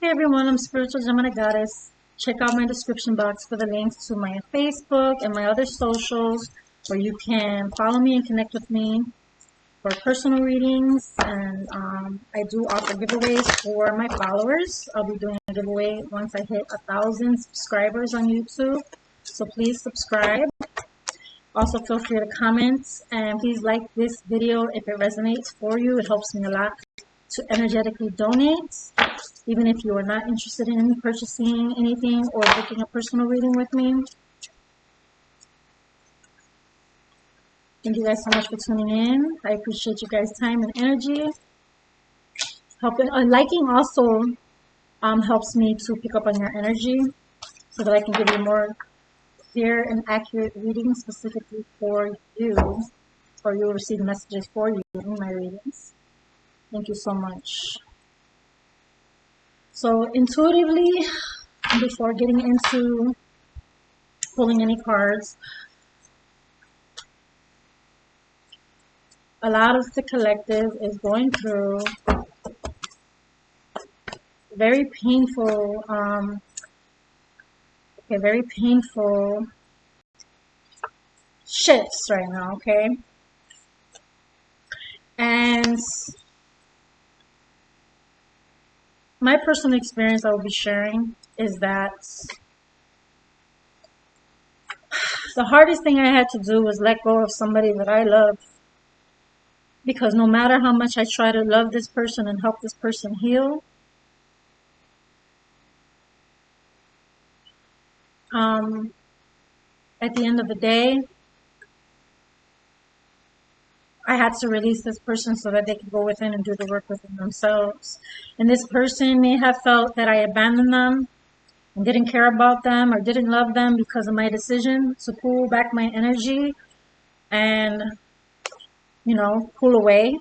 Hey everyone, I'm Spiritual Gemini Goddess. Check out my description box for the links to my Facebook and my other socials where you can follow me and connect with me for personal readings. And I do offer giveaways for my followers. I'll be doing a giveaway once I hit 1,000 subscribers on YouTube. So please subscribe. Also feel free to comment and please like this video if it resonates for you. It helps me a lot to energetically donate. Even if you are not interested in purchasing anything or booking a personal reading with me. Thank you guys so much for tuning in. I appreciate you guys' time and energy. Liking also helps me to pick up on your energy so that I can give you more clear and accurate readings specifically for you, or you'll receive messages for you in my readings. Thank you so much. So intuitively, before getting into pulling any cards, a lot of the collective is going through very painful, very painful shifts right now, okay? And my personal experience I will be sharing is that the hardest thing I had to do was let go of somebody that I love. Because no matter how much I try to love this person and help this person heal, at the end of the day, I had to release this person so that they could go within and do the work within themselves. And this person may have felt that I abandoned them and didn't care about them or didn't love them because of my decision to pull back my energy and, pull away,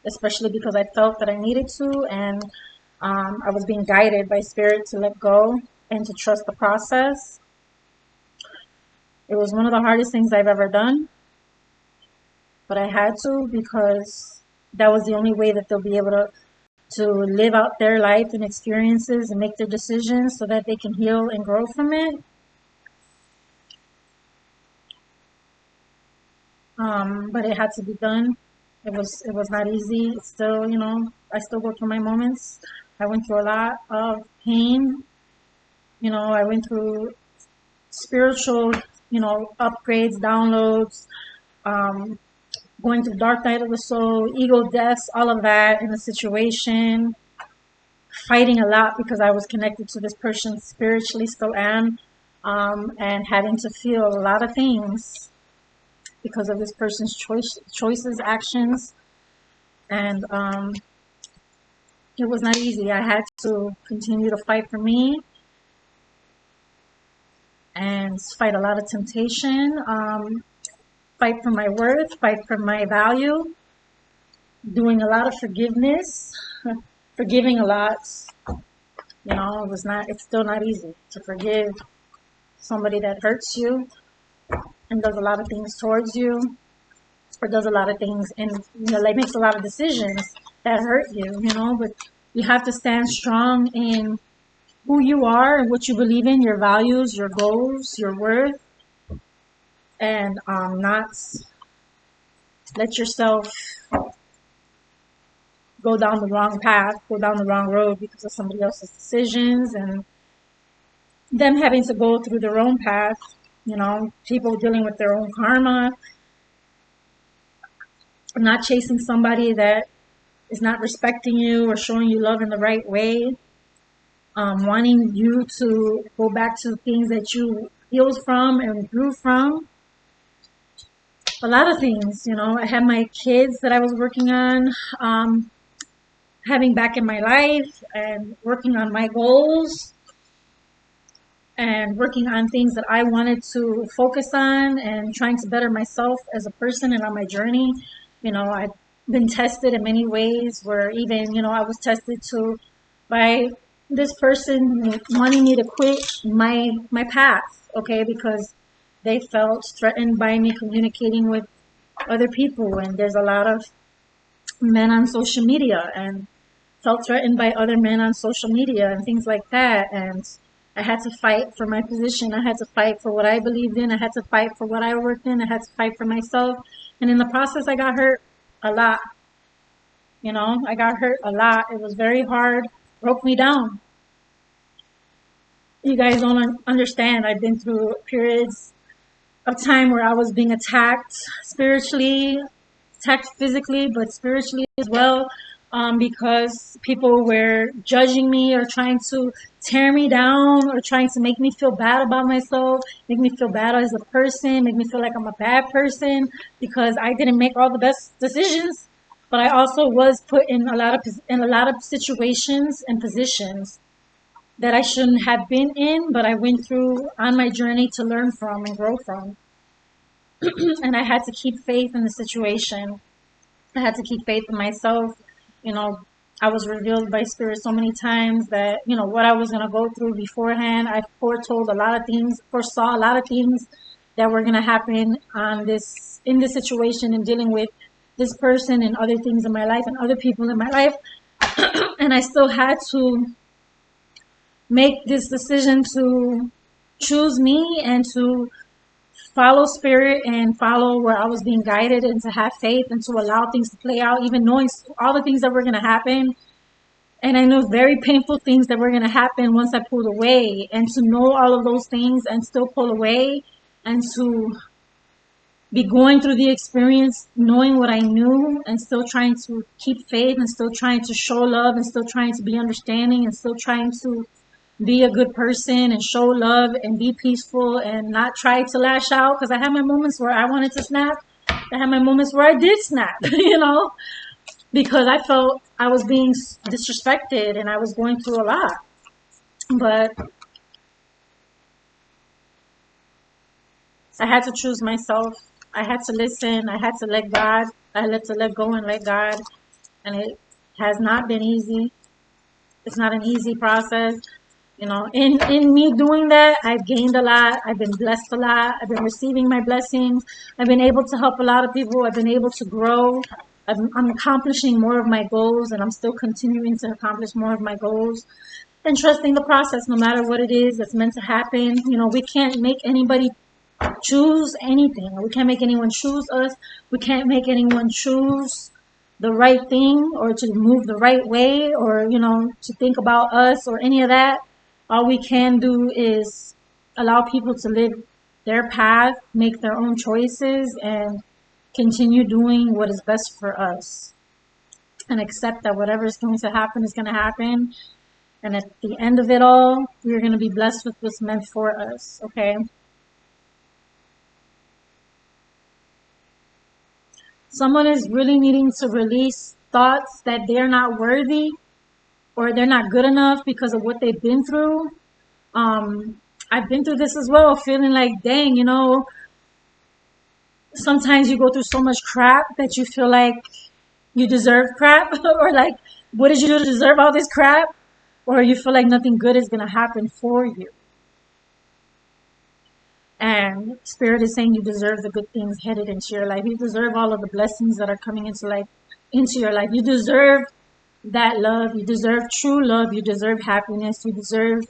especially because I felt that I needed to, and I was being guided by spirit to let go and to trust the process. It was one of the hardest things I've ever done, but I had to because that was the only way that they'll be able to live out their life and experiences and make their decisions so that they can heal and grow from it. But it had to be done. It was not easy. It's still, I still go through my moments. I went through a lot of pain. I went through spiritual, upgrades, downloads, going through dark night of the soul, ego deaths, all of that in the situation. Fighting a lot because I was connected to this person spiritually, still am, and having to feel a lot of things because of this person's choices, actions, and it was not easy. I had to continue to fight for me and fight a lot of temptation, fight for my worth, fight for my value, doing a lot of forgiveness, forgiving a lot. It's still not easy to forgive somebody that hurts you and does a lot of things towards you, or does a lot of things and makes a lot of decisions that hurt you, but you have to stand strong in who you are and what you believe in, your values, your goals, your worth, and not let yourself go down the wrong path, go down the wrong road because of somebody else's decisions and them having to go through their own path, people dealing with their own karma, not chasing somebody that is not respecting you or showing you love in the right way, wanting you to go back to things that you healed from and grew from. A lot of things, I had my kids that I was working on, having back in my life and working on my goals and working on things that I wanted to focus on and trying to better myself as a person and on my journey. I've been tested in many ways where even, I was tested by this person wanting me to quit my path, okay, because they felt threatened by me communicating with other people. And there's a lot of men on social media, and felt threatened by other men on social media and things like that. And I had to fight for my position. I had to fight for what I believed in. I had to fight for what I worked in. I had to fight for myself. And in the process, I got hurt a lot. You know, I got hurt a lot. It was very hard, broke me down. You guys don't understand. I've been through periods of time where I was being attacked spiritually, attacked physically, but spiritually as well, because people were judging me or trying to tear me down or trying to make me feel bad about myself, make me feel bad as a person, make me feel like I'm a bad person because I didn't make all the best decisions. But I also was put in a lot of situations and positions that I shouldn't have been in, but I went through on my journey to learn from and grow from. And I had to keep faith in the situation. I had to keep faith in myself. You know, I was revealed by Spirit so many times that, you know, what I was going to go through beforehand. I foretold a lot of things, foresaw a lot of things that were going to happen in this situation and dealing with this person and other things in my life and other people in my life. And I still had to make this decision to choose me and to follow Spirit and follow where I was being guided and to have faith and to allow things to play out, even knowing all the things that were going to happen. And I know very painful things that were going to happen once I pulled away, and to know all of those things and still pull away and to be going through the experience, knowing what I knew and still trying to keep faith and still trying to show love and still trying to be understanding and still trying to be a good person and show love and be peaceful and not try to lash out, because I had my moments where I wanted to snap. I had my moments where I did snap, you know, because I felt I was being disrespected and I was going through a lot. But I had to choose myself. I had to listen. I had to let God. I had to let go and let God. And it has not been easy. It's not an easy process. You know, in me doing that, I've gained a lot. I've been blessed a lot. I've been receiving my blessings. I've been able to help a lot of people. I've been able to grow. I'm accomplishing more of my goals, and I'm still continuing to accomplish more of my goals. And trusting the process, no matter what it is that's meant to happen. You know, we can't make anybody choose anything. We can't make anyone choose us. We can't make anyone choose the right thing or to move the right way or, you know, to think about us or any of that. All we can do is allow people to live their path, make their own choices, and continue doing what is best for us. And accept that whatever is going to happen is going to happen. And at the end of it all, we're going to be blessed with what's meant for us, okay? Someone is really needing to release thoughts that they're not worthy or they're not good enough because of what they've been through. I've been through this as well, feeling like, dang, you know, sometimes you go through so much crap that you feel like you deserve crap or like, what did you do to deserve all this crap? Or you feel like nothing good is going to happen for you. And Spirit is saying you deserve the good things headed into your life. You deserve all of the blessings that are coming into your life. You deserve that love. You deserve true love. You deserve happiness. You deserve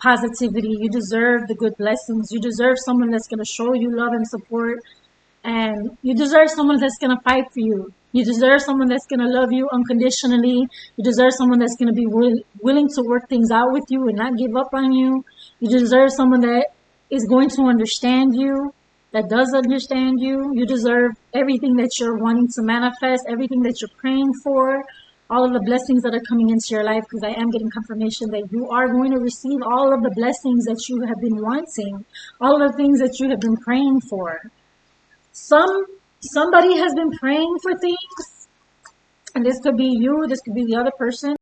positivity. You deserve the good blessings. You deserve someone that's going to show you love and support. And you deserve someone that's going to fight for you. You deserve someone that's going to love you unconditionally. You deserve someone that's going to be willing to work things out with you and not give up on you. You deserve someone that is going to understand you, that does understand you. You deserve everything that you're wanting to manifest, everything that you're praying for, all of the blessings that are coming into your life, because I am getting confirmation that you are going to receive all of the blessings that you have been wanting, all of the things that you have been praying for. Somebody has been praying for things, and this could be you, this could be the other person.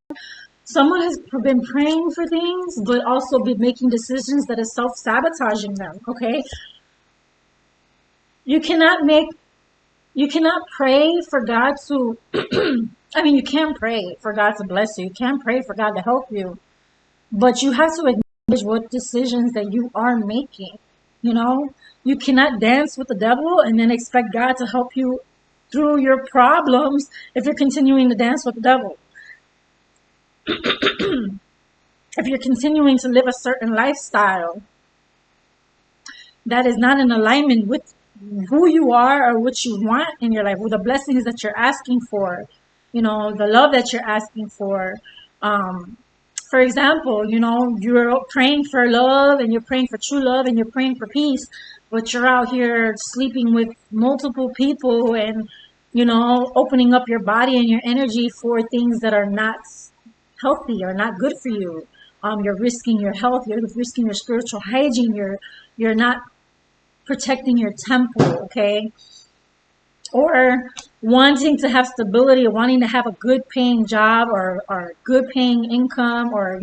Someone has been praying for things, but also been making decisions that are self-sabotaging them, okay? You cannot pray for God to, you can pray for God to bless you. You can pray for God to help you. But you have to acknowledge what decisions that you are making, you know? You cannot dance with the devil and then expect God to help you through your problems if you're continuing to dance with the devil. if you're continuing to live a certain lifestyle that is not in alignment with who you are or what you want in your life, with the blessings that you're asking for, the love that you're asking for. Um, for example, you're praying for love and you're praying for true love and you're praying for peace, but you're out here sleeping with multiple people and, opening up your body and your energy for things that are not healthy or not good for you. You're risking your health, you're risking your spiritual hygiene, you're not protecting your temple, okay? Or wanting to have stability or wanting to have a good paying job or good paying income, or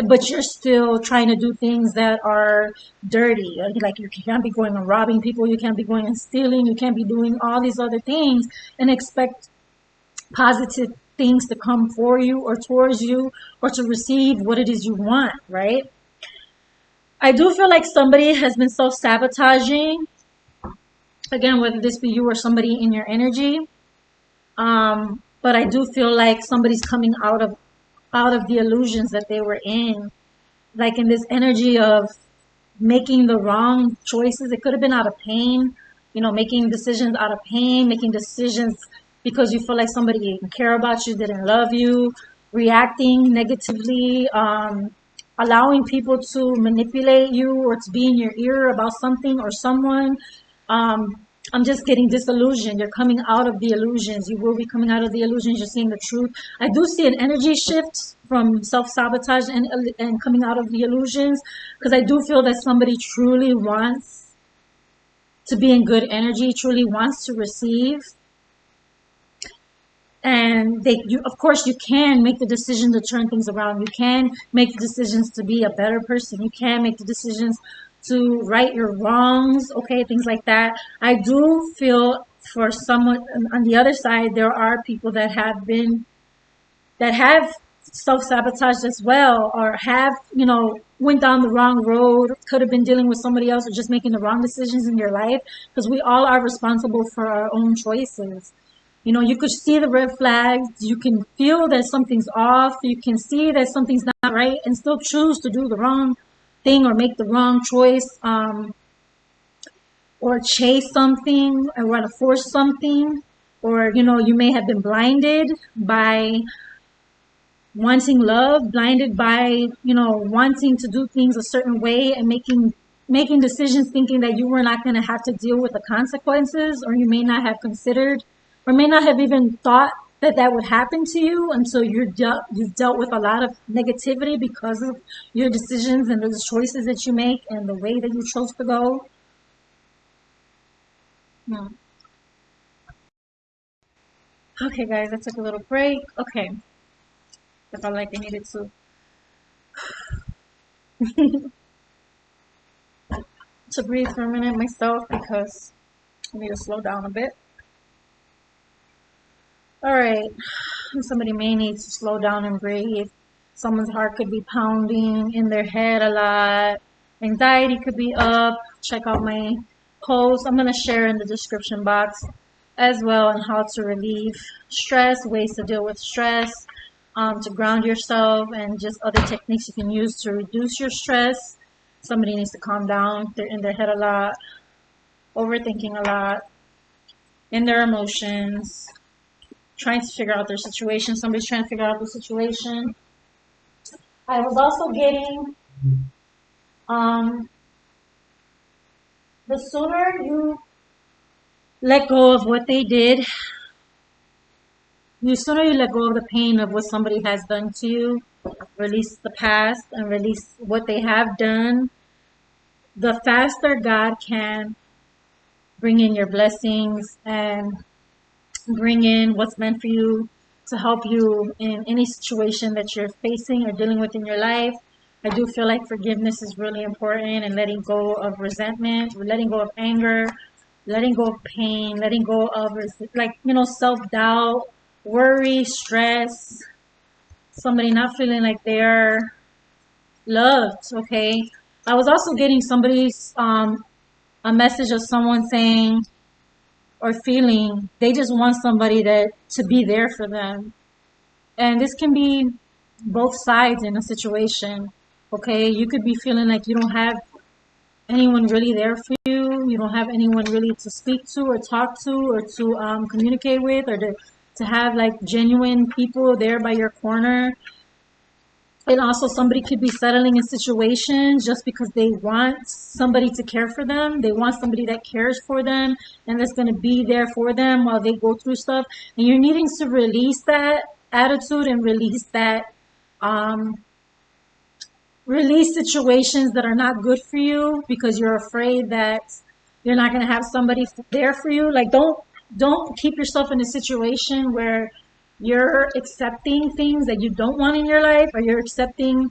but you're still trying to do things that are dirty. Like you can't be going and robbing people, you can't be going and stealing, you can't be doing all these other things and expect positive things to come for you or towards you or to receive what it is you want, right? I do feel like somebody has been self-sabotaging, again, whether this be you or somebody in your energy. But I do feel like somebody's coming out of the illusions that they were in, like in this energy of making the wrong choices. It could have been out of pain, making decisions out of pain, making decisions because you feel like somebody didn't care about you, didn't love you, reacting negatively, allowing people to manipulate you or to be in your ear about something or someone. I'm just getting disillusioned. You're coming out of the illusions. You will be coming out of the illusions. You're seeing the truth. I do see an energy shift from self-sabotage and coming out of the illusions, because I do feel that somebody truly wants to be in good energy, truly wants to receive. And of course, you can make the decision to turn things around. You can make the decisions to be a better person. You can make the decisions to right your wrongs, okay, things like that. I do feel for someone on the other side, there are people that have self-sabotaged as well, or have, went down the wrong road, could have been dealing with somebody else or just making the wrong decisions in your life, because we all are responsible for our own choices. You could see the red flags, you can feel that something's off, you can see that something's not right, and still choose to do the wrong thing or make the wrong choice, or chase something or want to force something, or you may have been blinded by wanting love, blinded by wanting to do things a certain way and making decisions thinking that you were not going to have to deal with the consequences, or you may not have considered or may not have even thought that that would happen to you until you've dealt with a lot of negativity because of your decisions and the choices that you make and the way that you chose to go. Hmm. Okay, guys, I took a little break. Okay, I felt like I needed to breathe for a minute myself because I need to slow down a bit. All right, somebody may need to slow down and breathe. Someone's heart could be pounding in their head a lot. Anxiety could be up. Check out my post. I'm going to share in the description box as well on how to relieve stress, ways to deal with stress, to ground yourself, and just other techniques you can use to reduce your stress. Somebody needs to calm down. They're in their head a lot, overthinking a lot, in their emotions, trying to figure out their situation. Somebody's trying to figure out the situation. I was also getting, um, the sooner you let go of what they did, the sooner you let go of the pain of what somebody has done to you, release the past and release what they have done, the faster God can bring in your blessings and bring in what's meant for you to help you in any situation that you're facing or dealing with in your life. I do feel like forgiveness is really important, and letting go of resentment, letting go of anger, letting go of pain, letting go of self-doubt, worry, stress, somebody not feeling like they're loved, okay? I was also getting a message of someone saying or feeling they just want somebody to be there for them. And this can be both sides in a situation. Okay, you could be feeling like you don't have anyone really there for you. You don't have anyone really to speak to or talk to or to communicate with, or to have like genuine people there by your corner. And also somebody could be settling in situations just because they want somebody to care for them. They want somebody that cares for them and that's going to be there for them while they go through stuff. And you're needing to release that attitude and um, release situations that are not good for you because you're afraid that you're not going to have somebody there for you. Like don't keep yourself in a situation where you're accepting things that you don't want in your life, or you're accepting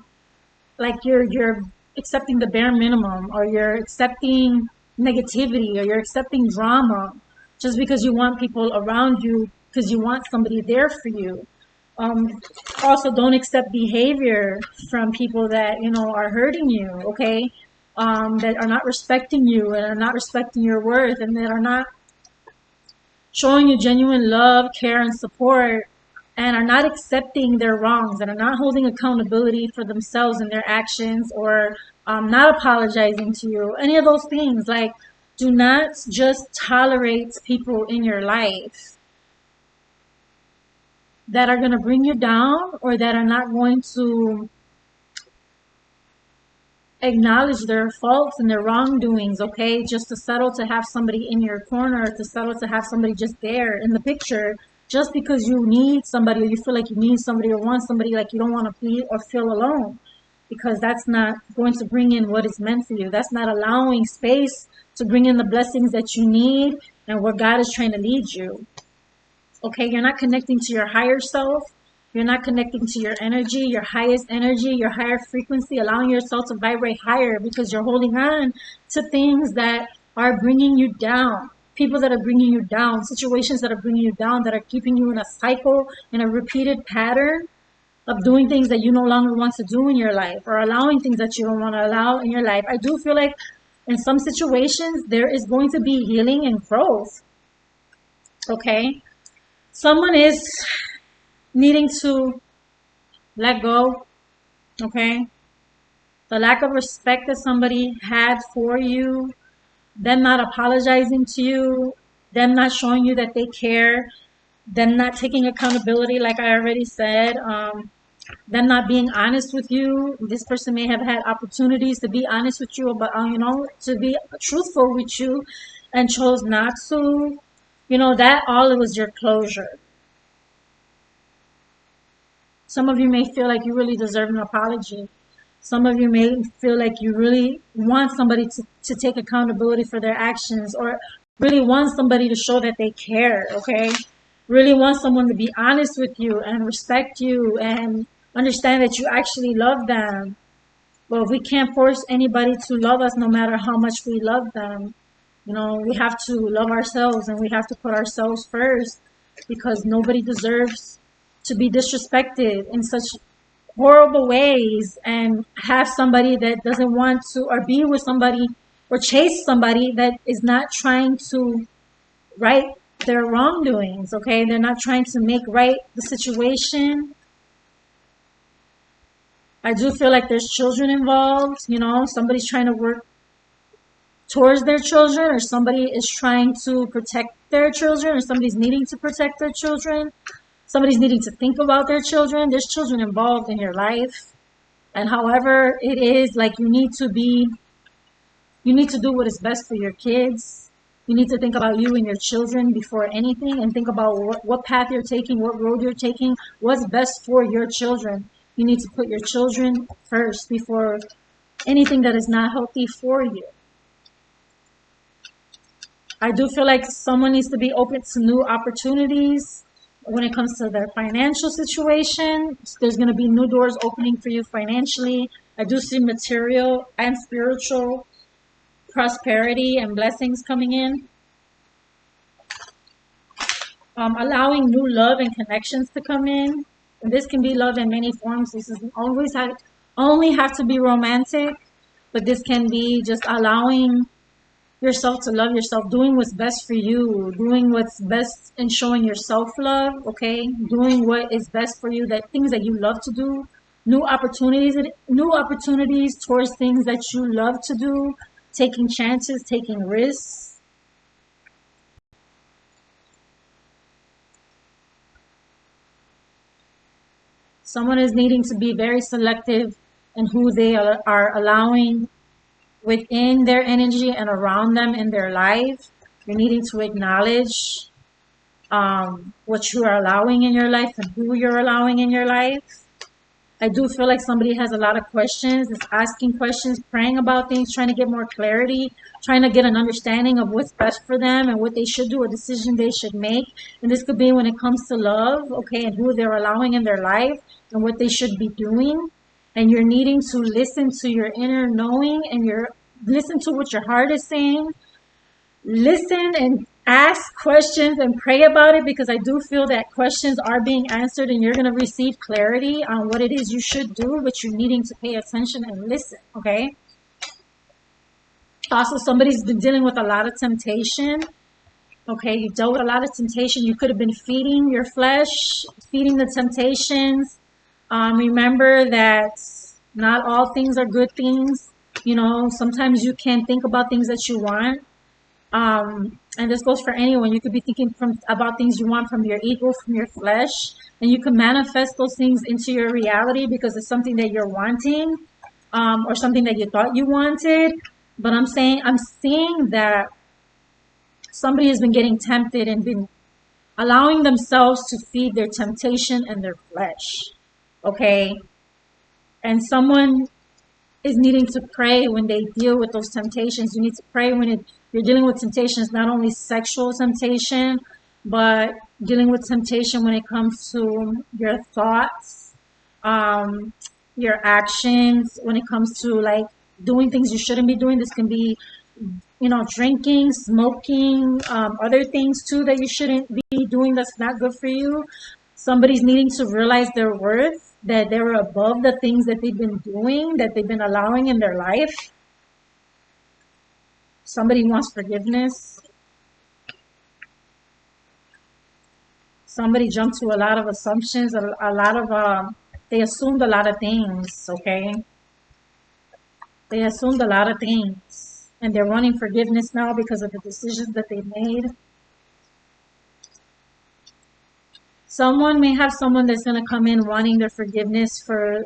like you're accepting the bare minimum, or you're accepting negativity, or you're accepting drama just because you want people around you because you want somebody there for you. um, Also, don't accept behavior from people that are hurting you. Okay, that are not respecting you and are not respecting your worth, and that are not showing you genuine love, care, and support, and are not accepting their wrongs and are not holding accountability for themselves and their actions, or not apologizing to you. Any of those things, like, do not just tolerate people in your life that are going to bring you down, or that are not going to acknowledge their faults and their wrongdoings, okay? Just to settle to have somebody in your corner, to settle to have somebody just there in the picture, just because you need somebody, or you feel like you need somebody, or want somebody, like you don't want to be or feel alone, because that's not going to bring in what is meant for you. That's not allowing space to bring in the blessings that you need and where God is trying to lead you. Okay, you're not connecting to your higher self. You're not connecting to your energy, your higher frequency, allowing yourself to vibrate higher, because you're holding on to things that are bringing you down, people that are bringing you down, situations that are bringing you down, that are keeping you in a cycle, in a repeated pattern of doing things that you no longer want to do in your life, or allowing things that you don't want to allow in your life. I do feel like in some situations there is going to be healing and growth. Okay, someone is needing to let go. Okay, the lack of respect that somebody had for you, them not apologizing to you, them not showing you that they care, them not taking accountability, like I already said, them not being honest with you. This person may have had opportunities to be honest with you about, to be truthful with you, and chose not to. That all it was your closure. Some of you may feel like you really deserve an apology. Some of you may feel like you really want somebody to take accountability for their actions, or really want somebody to show that they care, okay? Really want someone to be honest with you and respect you and understand that you actually love them. Well, we can't force anybody to love us no matter how much we love them. We have to love ourselves, and we have to put ourselves first, because nobody deserves to be disrespected in such horrible ways, and have somebody that doesn't want to, or be with somebody, or chase somebody that is not trying to right their wrongdoings. Okay, they're not trying to make right the situation. I do feel like there's children involved. Somebody's trying to work towards their children, or somebody is trying to protect their children, or somebody's needing to protect their children. Somebody's needing to think about their children. There's children involved in your life. And however it is, like, you need to do what is best for your kids. You need to think about you and your children before anything, and think about what path you're taking, what road you're taking, what's best for your children. You need to put your children first before anything that is not healthy for you. I do feel like someone needs to be open to new opportunities when it comes to their financial situation. There's going to be new doors opening for you financially. I do see material and spiritual prosperity and blessings coming in. Allowing new love and connections to come in. And this can be love in many forms. This is only have to be romantic, but this can be just allowing yourself to love yourself, doing what's best for you, doing what's best and showing yourself love, okay? Doing what is best for you, that things that you love to do, new opportunities towards things that you love to do, taking chances, taking risks. Someone is needing to be very selective in who they are allowing within their energy and around them in their life. You're needing to acknowledge what you are allowing in your life and who you're allowing in your life. I do feel like somebody has a lot of questions, is asking questions, praying about things, trying to get more clarity, trying to get an understanding of what's best for them and what they should do, a decision they should make. And this could be when it comes to love, okay, and who they're allowing in their life and what they should be doing. And you're needing to listen to your inner knowing and listen to what your heart is saying. Listen and ask questions and pray about it, because I do feel that questions are being answered and you're going to receive clarity on what it is you should do, but you're needing to pay attention and listen, okay? Also, somebody's been dealing with a lot of temptation. Okay, you dealt with a lot of temptation. You could have been feeding your flesh, feeding the temptations. Remember that not all things are good things. You know, sometimes you can think about things that you want. And this goes for anyone. You could be thinking about things you want from your ego, from your flesh, and you can manifest those things into your reality because it's something that you're wanting, or something that you thought you wanted. But I'm seeing that somebody has been getting tempted and been allowing themselves to feed their temptation and their flesh. Okay, and someone is needing to pray when they deal with those temptations. You need to pray when you're dealing with temptations, not only sexual temptation, but dealing with temptation when it comes to your thoughts, your actions, when it comes to like doing things you shouldn't be doing. This can be, drinking, smoking, other things too that you shouldn't be doing that's not good for you. Somebody's needing to realize their worth, that they're above the things that they've been doing, that they've been allowing in their life. Somebody wants forgiveness. Somebody jumped to a lot of assumptions, they assumed a lot of things, okay? They assumed a lot of things. And they're wanting forgiveness now because of the decisions that they made. Someone may have someone that's going to come in wanting their forgiveness for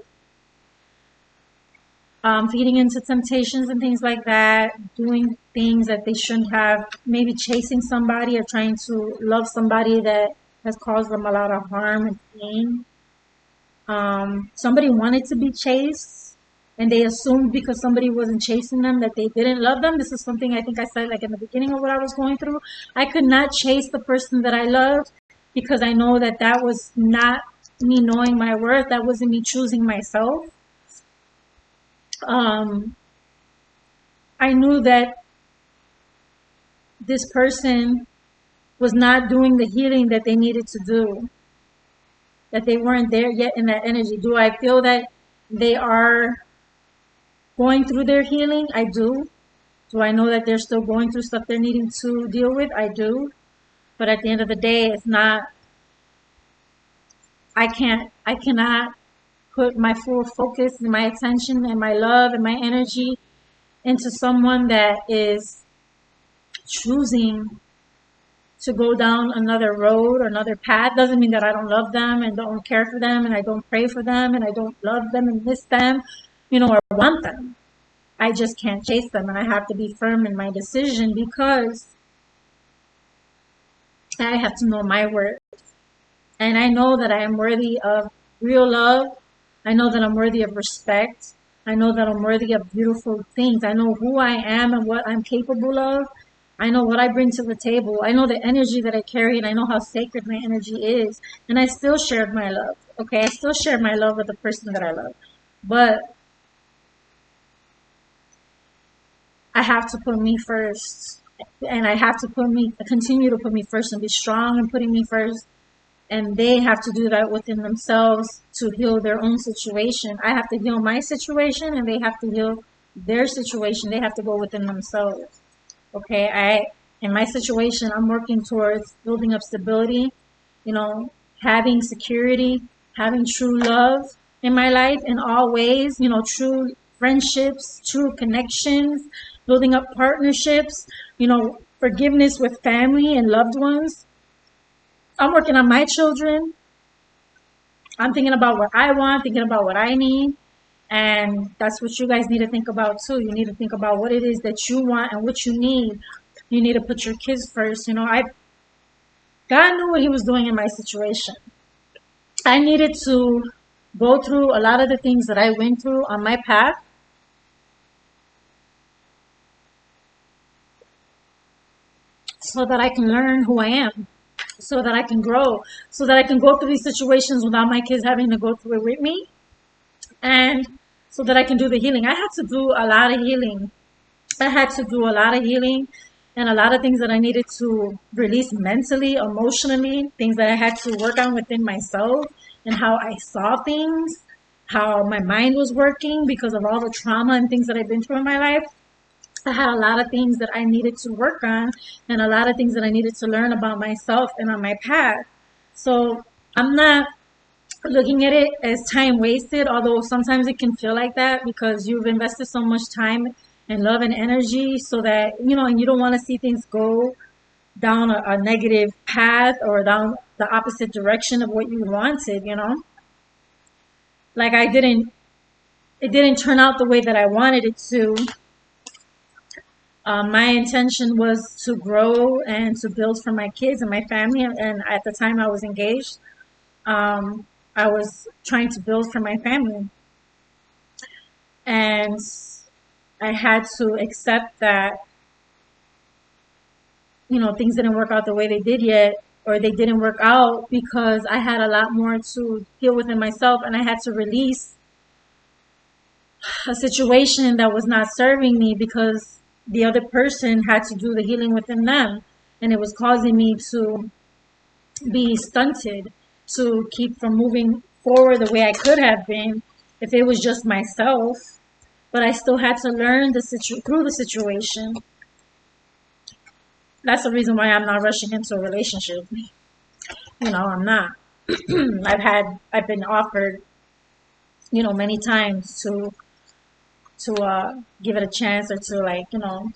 feeding into temptations and things like that, doing things that they shouldn't have, maybe chasing somebody or trying to love somebody that has caused them a lot of harm and pain. Somebody wanted to be chased and they assumed because somebody wasn't chasing them that they didn't love them. This is something I think I said like in the beginning of what I was going through. I could not chase the person that I loved because I know that that was not me knowing my worth. That wasn't me choosing myself. I knew that this person was not doing the healing that they needed to do, that they weren't there yet in that energy. Do I feel that they are going through their healing? I do. Do I know that they're still going through stuff they're needing to deal with? I do. But at the end of the day, it's not, I cannot put my full focus and my attention and my love and my energy into someone that is choosing to go down another road or another path. Doesn't mean that I don't love them and don't care for them and I don't pray for them and I don't love them and miss them, or want them. I just can't chase them, and I have to be firm in my decision because I have to know my worth. And I know that I am worthy of real love. I know that I'm worthy of respect. I know that I'm worthy of beautiful things. I know who I am and what I'm capable of. I know what I bring to the table. I know the energy that I carry, and I know how sacred my energy is. And I still shared my love. Okay, I still share my love with the person that I love. But I have to put me first. And I have to continue to put me first and be strong in putting me first. And they have to do that within themselves to heal their own situation. I have to heal my situation, and they have to heal their situation. They have to go within themselves. Okay, in my situation, I'm working towards building up stability, having security, having true love, in my life in all ways, true friendships, true connections, building up partnerships, forgiveness with family and loved ones. I'm working on my children. I'm thinking about what I want, thinking about what I need. And that's what you guys need to think about too. You need to think about what it is that you want and what you need. You need to put your kids first. God knew what he was doing in my situation. I needed to go through a lot of the things that I went through on my path so that I can learn who I am, so that I can grow, so that I can go through these situations without my kids having to go through it with me, and so that I can do the healing. I had to do a lot of healing. I had to do a lot of healing and a lot of things that I needed to release mentally, emotionally, things that I had to work on within myself and how I saw things, how my mind was working because of all the trauma and things that I've been through in my life. I had a lot of things that I needed to work on and a lot of things that I needed to learn about myself and on my path. So I'm not looking at it as time wasted, although sometimes it can feel like that because you've invested so much time and love and energy so that, and you don't want to see things go down a negative path or down the opposite direction of what you wanted. Like it didn't turn out the way that I wanted it to. My intention was to grow and to build for my kids and my family. And at the time I was engaged, I was trying to build for my family. And I had to accept that, things didn't work out the way they did yet, or they didn't work out because I had a lot more to deal with in myself and I had to release a situation that was not serving me because the other person had to do the healing within them. And it was causing me to be stunted, to keep from moving forward the way I could have been if it was just myself. But I still had to learn through the situation. That's the reason why I'm not rushing into a relationship. I'm not. I've been offered, many times to give it a chance or to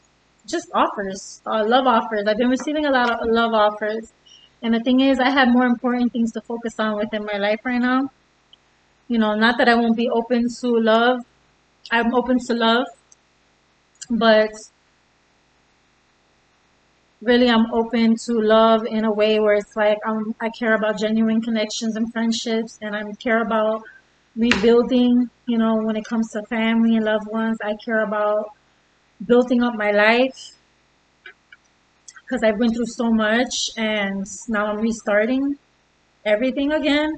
just offers, love offers. I've been receiving a lot of love offers. And the thing is, I have more important things to focus on within my life right now. Not that I won't be open to love. I'm open to love, but really I'm open to love in a way where it's like I care about genuine connections and friendships, and I care about rebuilding, when it comes to family and loved ones. I care about building up my life because I've been through so much and now I'm restarting everything again,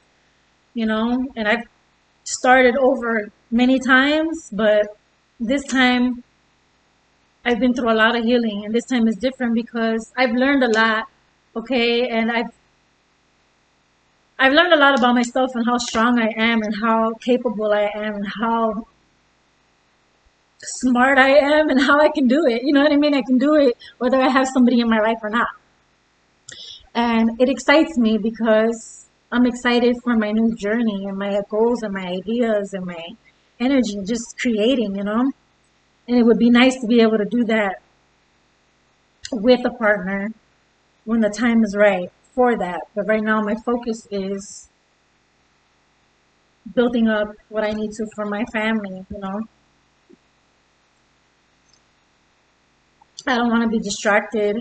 and I've started over many times, but this time I've been through a lot of healing, and this time is different because I've learned a lot, okay? And I've learned a lot about myself and how strong I am and how capable I am and how smart I am and how I can do it. You know what I mean? I can do it whether I have somebody in my life or not. And it excites me because I'm excited for my new journey and my goals and my ideas and my energy, just creating, And it would be nice to be able to do that with a partner when the time is right for that. But right now, my focus is building up what I need to for my family. I don't want to be distracted.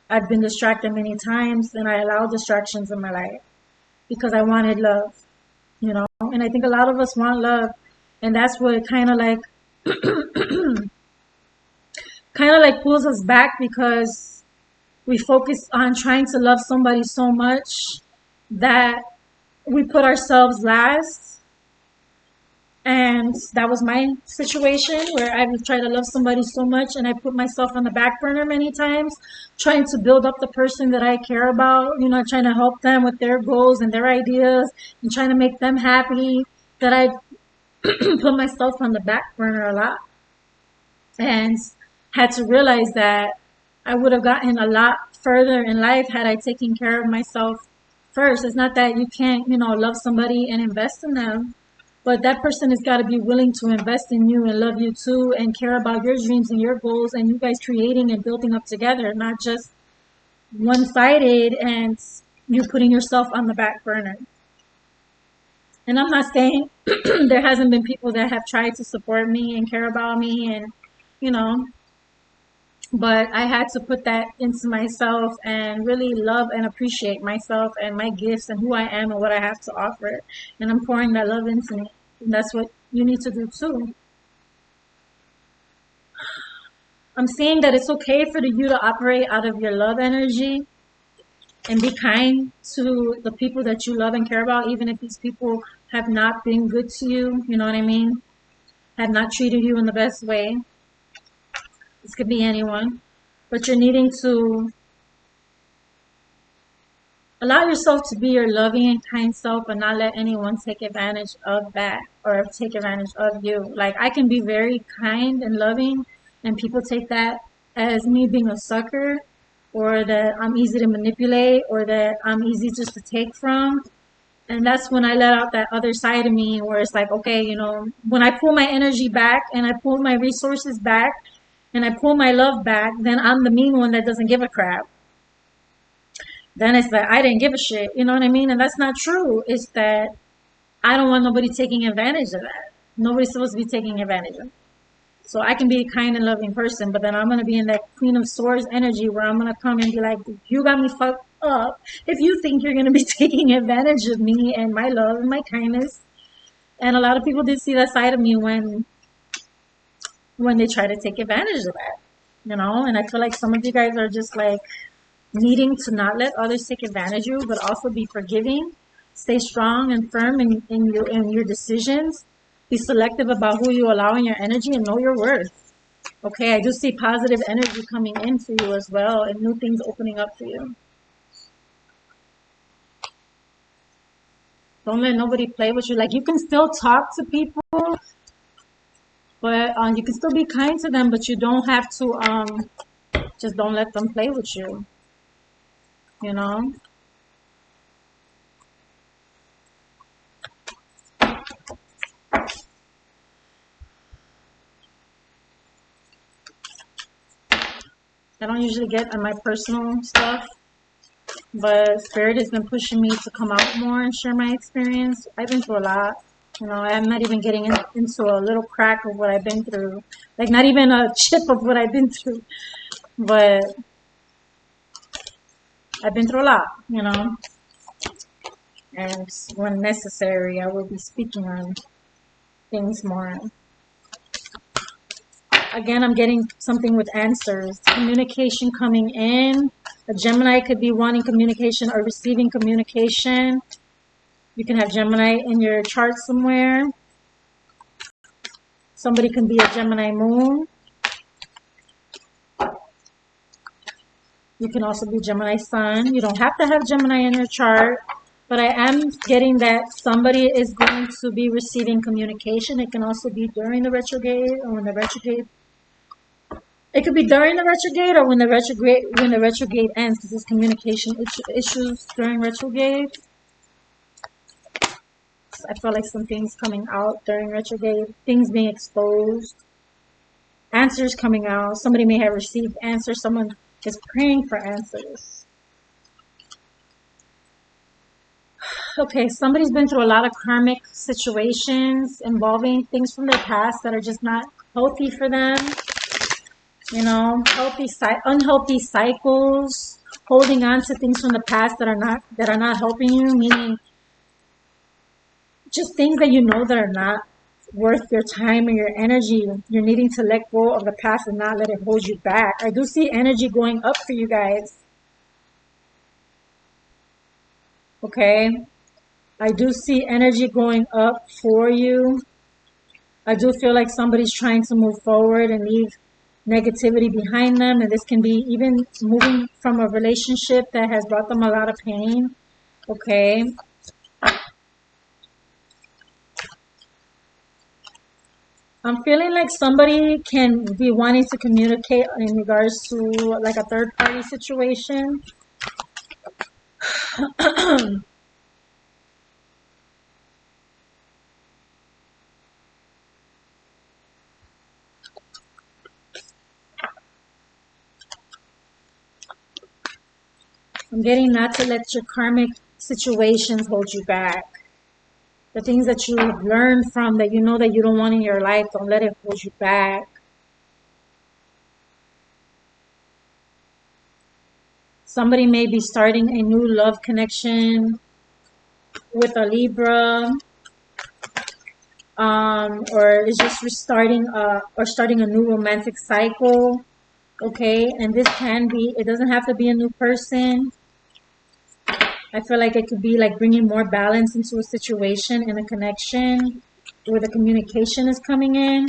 I've been distracted many times and I allow distractions in my life because I wanted love. And I think a lot of us want love, and that's what kind of like pulls us back because we focus on trying to love somebody so much that we put ourselves last. And that was my situation where I would try to love somebody so much and I put myself on the back burner many times, trying to build up the person that I care about, trying to help them with their goals and their ideas and trying to make them happy, that I put myself on the back burner a lot and had to realize that I would have gotten a lot further in life had I taken care of myself first. It's not that you can't, love somebody and invest in them. But that person has got to be willing to invest in you and love you too and care about your dreams and your goals and you guys creating and building up together, not just one-sided and you putting yourself on the back burner. And I'm not saying there hasn't been people that have tried to support me and care about me and, you know, but I had to put that into myself and really love and appreciate myself and my gifts and who I am and what I have to offer. And I'm pouring that love into me. And that's what you need to do too. I'm saying that it's okay for you to operate out of your love energy and be kind to the people that you love and care about, even if these people have not been good to you, you know what I mean? Have not treated you in the best way. This could be anyone. But you're needing to allow yourself to be your loving and kind self and not let anyone take advantage of that or take advantage of you. Like, I can be very kind and loving, and people take that as me being a sucker or that I'm easy to manipulate or that I'm easy just to take from. And that's when I let out that other side of me where it's like, okay, you know, when I pull my energy back and I pull my resources back and I pull my love back, then I'm the mean one that doesn't give a crap. Then it's that I didn't give a shit, you know what I mean? And that's not true. It's that I don't want nobody taking advantage of that. Nobody's supposed to be taking advantage of it. So I can be a kind and loving person, but then I'm going to be in that Queen of Swords energy where I'm going to come and be like, you got me fucked up if you think you're going to be taking advantage of me and my love and my kindness. And a lot of people did see that side of me when they try to take advantage of that, you know? And I feel like some of you guys are just like needing to not let others take advantage of you, but also be forgiving, stay strong and firm in your decisions, be selective about who you allow in your energy and know your worth. Okay, I do see positive energy coming in for you as well and new things opening up for you. Don't let nobody play with you. Like, you can still talk to people, but you can still be kind to them, but you don't have to just don't let them play with you, you know? I don't usually get on my personal stuff, but Spirit has been pushing me to come out more and share my experience. I've been through a lot. You know, I'm not even getting into a little crack of what I've been through. Like, not even a chip of what I've been through. But I've been through a lot, you know. And when necessary, I will be speaking on things more. Again, I'm getting something with answers. Communication coming in. A Gemini could be wanting communication or receiving communication. You can have Gemini in your chart somewhere. Somebody can be a Gemini moon. You can also be Gemini sun. You don't have to have Gemini in your chart. But I am getting that somebody is going to be receiving communication. It can also be during the retrograde or when the retrograde. It could be during the retrograde or when the retrograde ends, because there's communication issues during retrograde. I feel like some things coming out during retrograde, things being exposed, answers coming out. Somebody may have received answers. Someone is praying for answers. Okay, somebody's been through a lot of karmic situations involving things from their past that are just not healthy for them. You know, unhealthy cycles, holding on to things from the past that are not helping you, meaning just things that you know that are not worth your time or your energy. You're needing to let go of the past and not let it hold you back. I do see energy going up for you guys. Okay? I do see energy going up for you. I do feel like somebody's trying to move forward and leave negativity behind them. And this can be even moving from a relationship that has brought them a lot of pain. Okay? I'm feeling like somebody can be wanting to communicate in regards to like a third party situation. I'm getting not to let your karmic situations hold you back. The things that you have learned from that you know that you don't want in your life, don't let it hold you back. Somebody may be starting a new love connection with a Libra, or is just restarting or starting a new romantic cycle. Okay, and this can be, it doesn't have to be a new person. I feel like it could be like bringing more balance into a situation and a connection where the communication is coming in.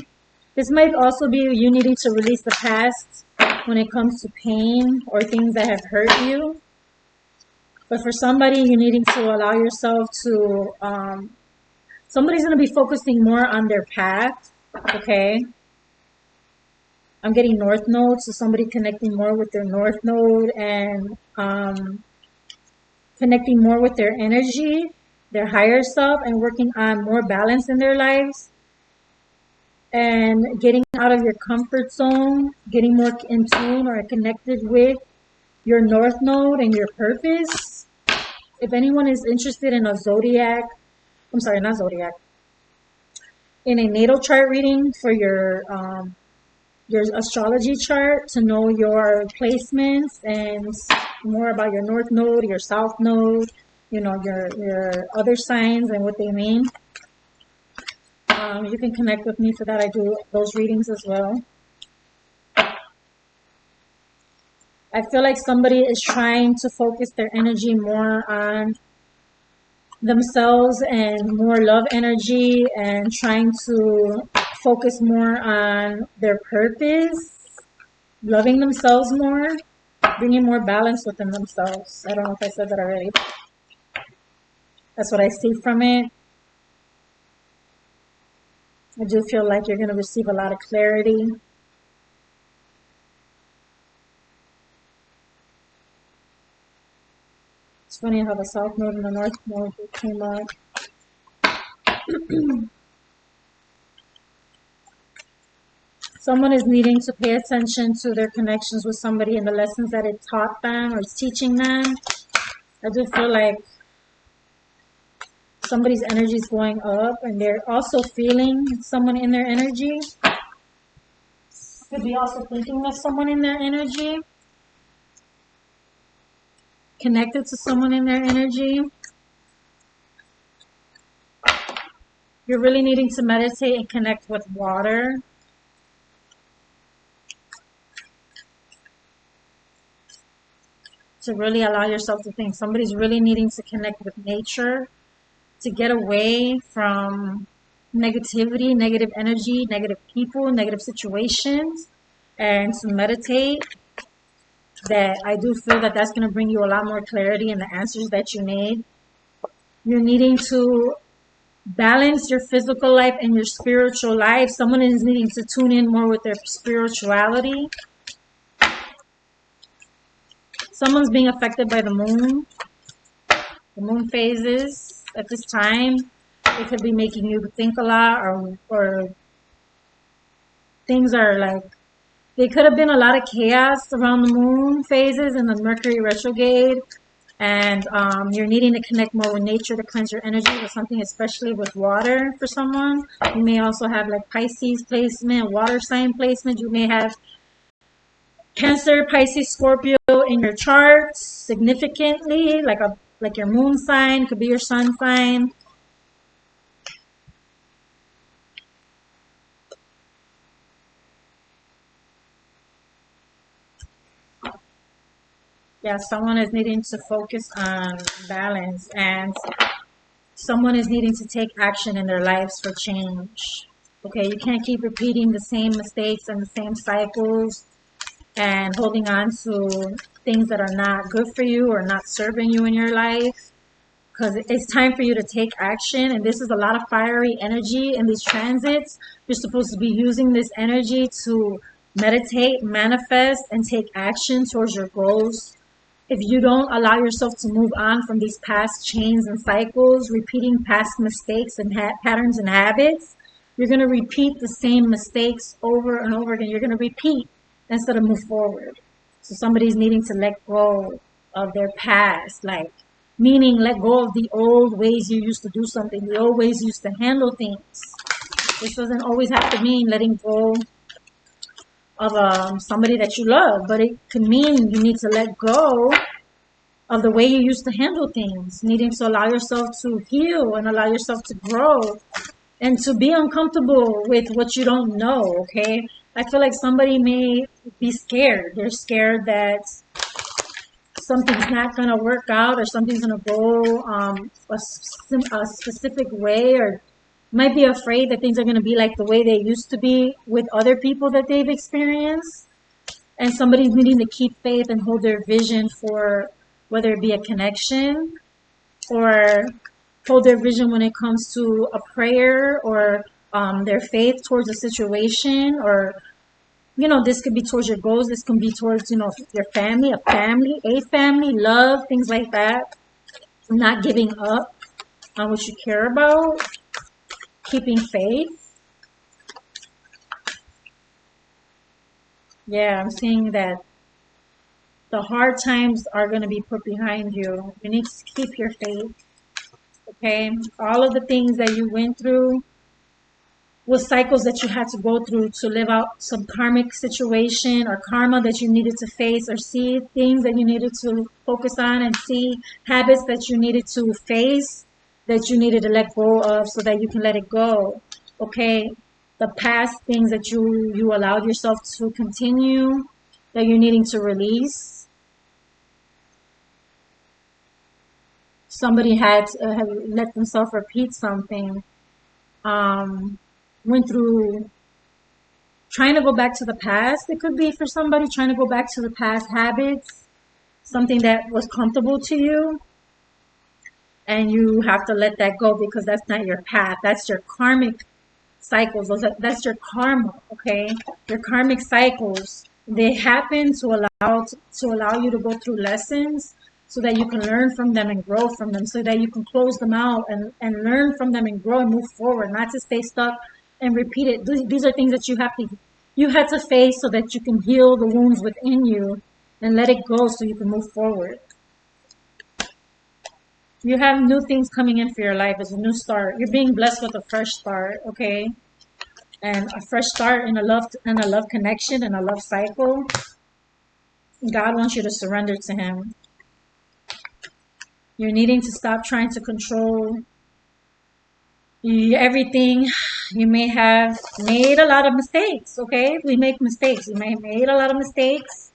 This might also be you needing to release the past when it comes to pain or things that have hurt you. But for somebody, you're needing to allow yourself to, somebody's going to be focusing more on their path, okay? I'm getting North Node, so somebody connecting more with their North Node and connecting more with their energy, their higher self, and working on more balance in their lives. And getting out of your comfort zone, getting more in tune or connected with your North Node and your purpose. If anyone is interested in a zodiac, I'm sorry, not zodiac, in a natal chart reading for your astrology chart to know your placements and more about your North Node, your South Node, you know, your other signs and what they mean. You can connect with me for that. I do those readings as well. I feel like somebody is trying to focus their energy more on themselves and more love energy and trying to focus more on their purpose, loving themselves more, bringing more balance within themselves. I don't know if I said that already. That's what I see from it. I do feel like you're going to receive a lot of clarity. It's funny how the South Node and the North Node came up. Someone is needing to pay attention to their connections with somebody and the lessons that it taught them or is teaching them. I do feel like somebody's energy is going up and they're also feeling someone in their energy. Could be also thinking of someone in their energy. Connected to someone in their energy. You're really needing to meditate and connect with water. To really allow yourself to think. Somebody's really needing to connect with nature. To get away from negativity, negative energy, negative people, negative situations. And to meditate. That I do feel that that's going to bring you a lot more clarity in the answers that you need. You're needing to balance your physical life and your spiritual life. Someone is needing to tune in more with their spirituality. Someone's being affected by the moon phases at this time. It could be making you think a lot or things are like, there could have been a lot of chaos around the moon phases and the Mercury retrograde. And you're needing to connect more with nature to cleanse your energy with something, especially with water for someone. You may also have like Pisces placement, water sign placement. You may have Cancer, Pisces, Scorpio in your chart significantly, like your moon sign, could be your sun sign. Yeah, someone is needing to focus on balance and someone is needing to take action in their lives for change. Okay, you can't keep repeating the same mistakes and the same cycles and holding on to things that are not good for you or not serving you in your life, because it's time for you to take action. And this is a lot of fiery energy in these transits. You're supposed to be using this energy to meditate, manifest, and take action towards your goals. If you don't allow yourself to move on from these past chains and cycles, repeating past mistakes and patterns and habits, you're going to repeat the same mistakes over and over again. You're going to repeat instead of move forward. So somebody's needing to let go of their past, like meaning let go of the old ways you used to do something, the old ways you used to handle things. This doesn't always have to mean letting go of somebody that you love, but it could mean you need to let go of the way you used to handle things, needing to allow yourself to heal and allow yourself to grow and to be uncomfortable with what you don't know, okay? I feel like somebody may be scared. They're scared that something's not going to work out or something's going to go a specific way, or might be afraid that things are going to be like the way they used to be with other people that they've experienced. And somebody's needing to keep faith and hold their vision for whether it be a connection or hold their vision when it comes to a prayer or their faith towards a situation, or this could be towards your goals, this can be towards your family, a family, love, things like that. Not giving up on what you care about, keeping faith. Yeah, I'm seeing that the hard times are going to be put behind you. You need to keep your faith. Okay, all of the things that you went through was cycles that you had to go through to live out some karmic situation or karma that you needed to face, or see things that you needed to focus on, and see habits that you needed to face, that you needed to let go of so that you can let it go. Okay, the past things that you allowed yourself to continue, that you're needing to release. Somebody had let themselves repeat something, went through trying to go back to the past. It could be for somebody trying to go back to the past habits, something that was comfortable to you, and you have to let that go because that's not your path. That's your karmic cycles. That's your karma, okay? Your karmic cycles, they happen to allow you to go through lessons so that you can learn from them and grow from them, so that you can close them out and learn from them and grow and move forward, not to stay stuck and repeat it. These are things that you had to face so that you can heal the wounds within you and let it go so you can move forward. You have new things coming in for your life. It's a new start. You're being blessed with a fresh start, okay? And a fresh start in a love connection and a love cycle. God wants you to surrender to Him. You're needing to stop trying to control everything. You may have made a lot of mistakes, okay? We make mistakes. You may have made a lot of mistakes.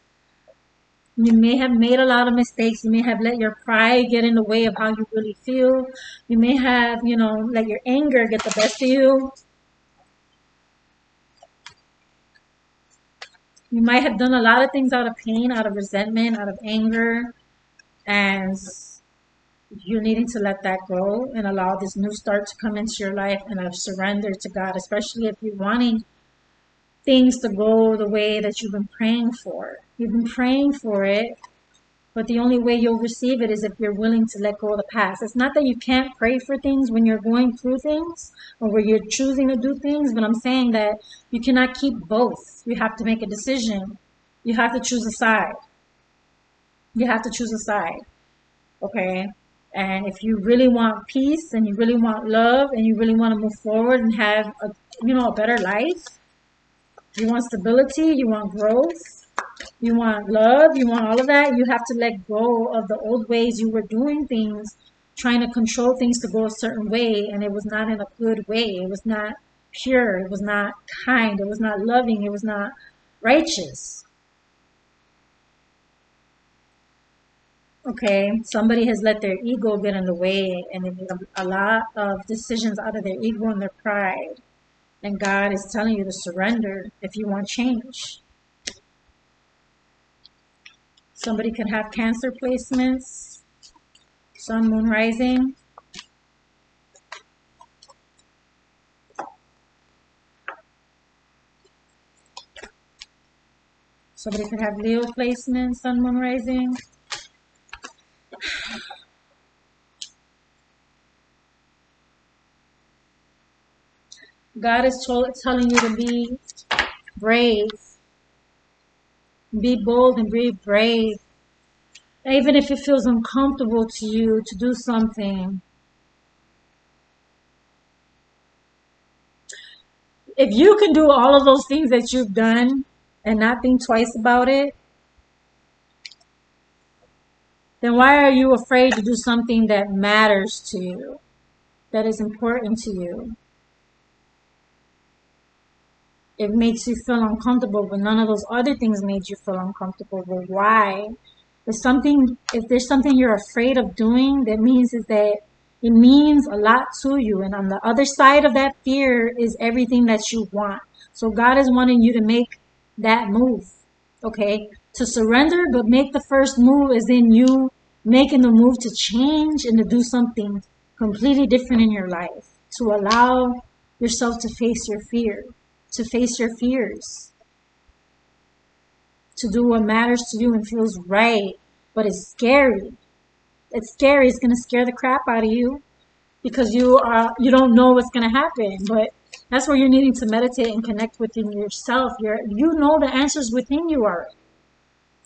You may have made a lot of mistakes. You may have let your pride get in the way of how you really feel. You may have, let your anger get the best of you. You might have done a lot of things out of pain, out of resentment, out of anger, and you're needing to let that go and allow this new start to come into your life and a surrender to God, especially if you're wanting things to go the way that you've been praying for. You've been praying for it, but the only way you'll receive it is if you're willing to let go of the past. It's not that you can't pray for things when you're going through things or where you're choosing to do things, but I'm saying that you cannot keep both. You have to make a decision. You have to choose a side. You have to choose a side. Okay? And if you really want peace and you really want love and you really want to move forward and have a better life, you want stability, you want growth, you want love, you want all of that, you have to let go of the old ways you were doing things, trying to control things to go a certain way, and it was not in a good way. It was not pure. It was not kind. It was not loving. It was not righteous. Okay, somebody has let their ego get in the way, and they made a lot of decisions out of their ego and their pride. And God is telling you to surrender if you want change. Somebody could have Cancer placements, Sun, Moon, Rising. Somebody could have Leo placements, Sun, Moon, Rising. God is telling you to be brave. Be bold and be brave Even if it feels uncomfortable to you to do something, if you can do all of those things that you've done and not think twice about it, then why are you afraid to do something that matters to you, that is important to you? It makes you feel uncomfortable, but none of those other things made you feel uncomfortable. But why? If there's something you're afraid of doing, that means is that it means a lot to you. And on the other side of that fear is everything that you want. So God is wanting you to make that move, okay? To surrender, but make the first move is in you making the move to change and to do something completely different in your life, to allow yourself to face your fear, to face your fears, to do what matters to you and feels right, but it's scary. It's scary. It's going to scare the crap out of you because you don't know what's going to happen. But that's where you're needing to meditate and connect within yourself. You know the answers within you are.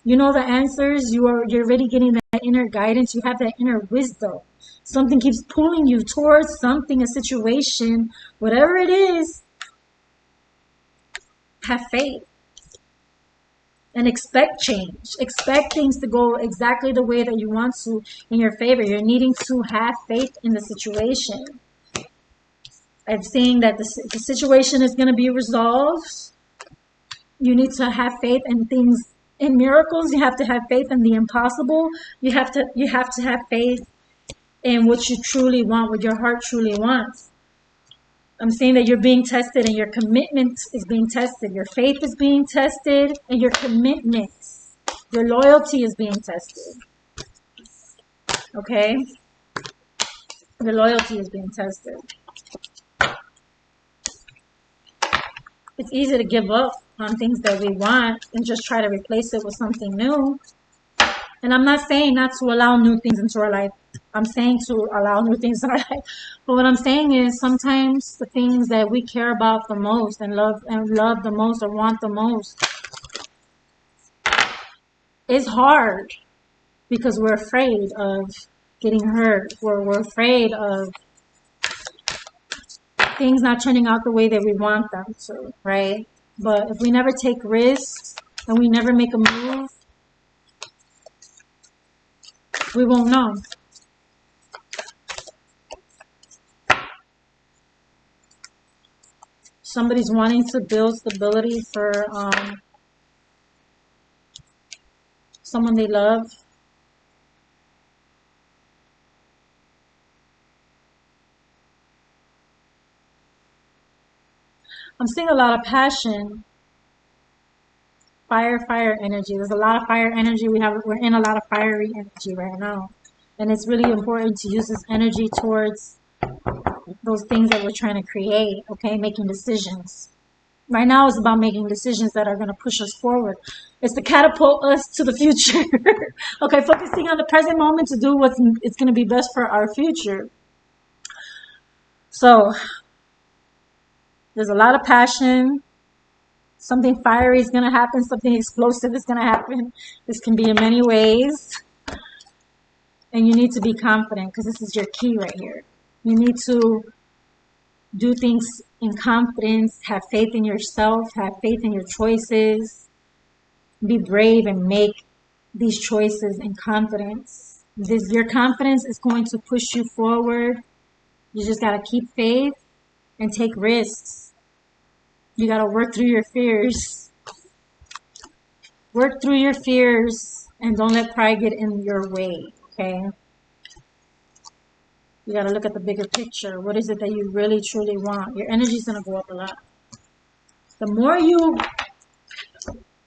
You know the answers. You're already getting that inner guidance. You have that inner wisdom. Something keeps pulling you towards something, a situation, whatever it is. Have faith. And expect change. Expect things to go exactly the way that you want to in your favor. You're needing to have faith in the situation. I'm saying that the situation is going to be resolved. You need to have faith in things, in miracles. You have to have faith in the impossible. You have to have faith in what you truly want, what your heart truly wants. I'm saying that you're being tested and your commitment is being tested. Your faith is being tested and your commitment, your loyalty is being tested. Okay? Your loyalty is being tested. It's easy to give up on things that we want and just try to replace it with something new. And I'm not saying not to allow new things into our life. I'm saying to allow new things in our life. But what I'm saying is sometimes the things that we care about the most and love the most or want the most is hard because we're afraid of getting hurt. We're afraid of things not turning out the way that we want them to, right? But if we never take risks and we never make a move, we won't know. Somebody's wanting to build stability for someone they love. I'm seeing a lot of passion, fire energy. There's a lot of fire energy. We're in a lot of fiery energy right now. And it's really important to use this energy towards those things that we're trying to create, okay? Making decisions. Right now it's about making decisions that are going to push us forward. It's to catapult us to the future. Okay, focusing on the present moment to do it's going to be best for our future. So, there's a lot of passion. Something fiery is going to happen. Something explosive is going to happen. This can be in many ways. And you need to be confident because this is your key right here. You need to do things in confidence, have faith in yourself, have faith in your choices, be brave and make these choices in confidence. Your confidence is going to push you forward. You just got to keep faith and take risks. You got to work through your fears. Work through your fears and don't let pride get in your way, okay? You got to look at the bigger picture. What is it that you really, truly want? Your energy is going to go up a lot. The more you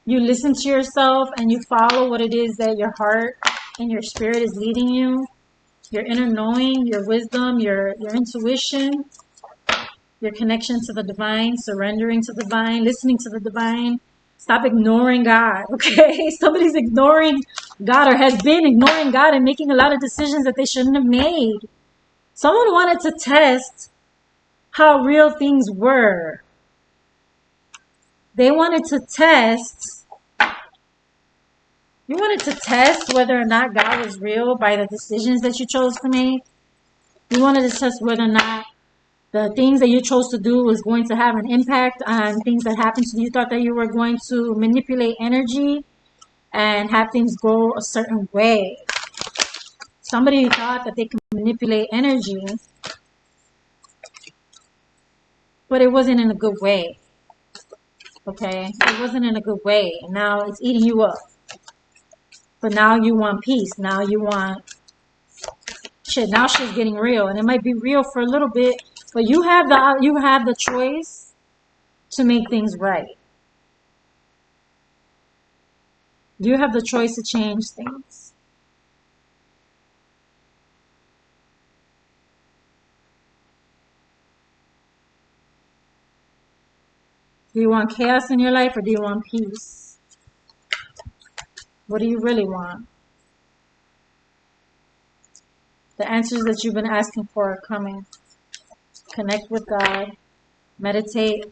listen to yourself and you follow what it is that your heart and your spirit is leading you, your inner knowing, your wisdom, your intuition, your connection to the divine, surrendering to the divine, listening to the divine. Stop ignoring God, okay? Somebody's ignoring God or has been ignoring God and making a lot of decisions that they shouldn't have made. Someone wanted to test how real things were. They wanted to test You wanted to test whether or not God was real by the decisions that you chose to make. You wanted to test whether or not the things that you chose to do was going to have an impact on things that happened to you. You thought that you were going to manipulate energy and have things go a certain way. Somebody thought that they could manipulate energy, but it wasn't in a good way. Okay? It wasn't in a good way. And now it's eating you up. But now you want peace. Now you want shit. Now shit's getting real. And it might be real for a little bit, but you have the choice to make things right. You have the choice to change things. Do you want chaos in your life or do you want peace? What do you really want? The answers that you've been asking for are coming. Connect with God. Meditate.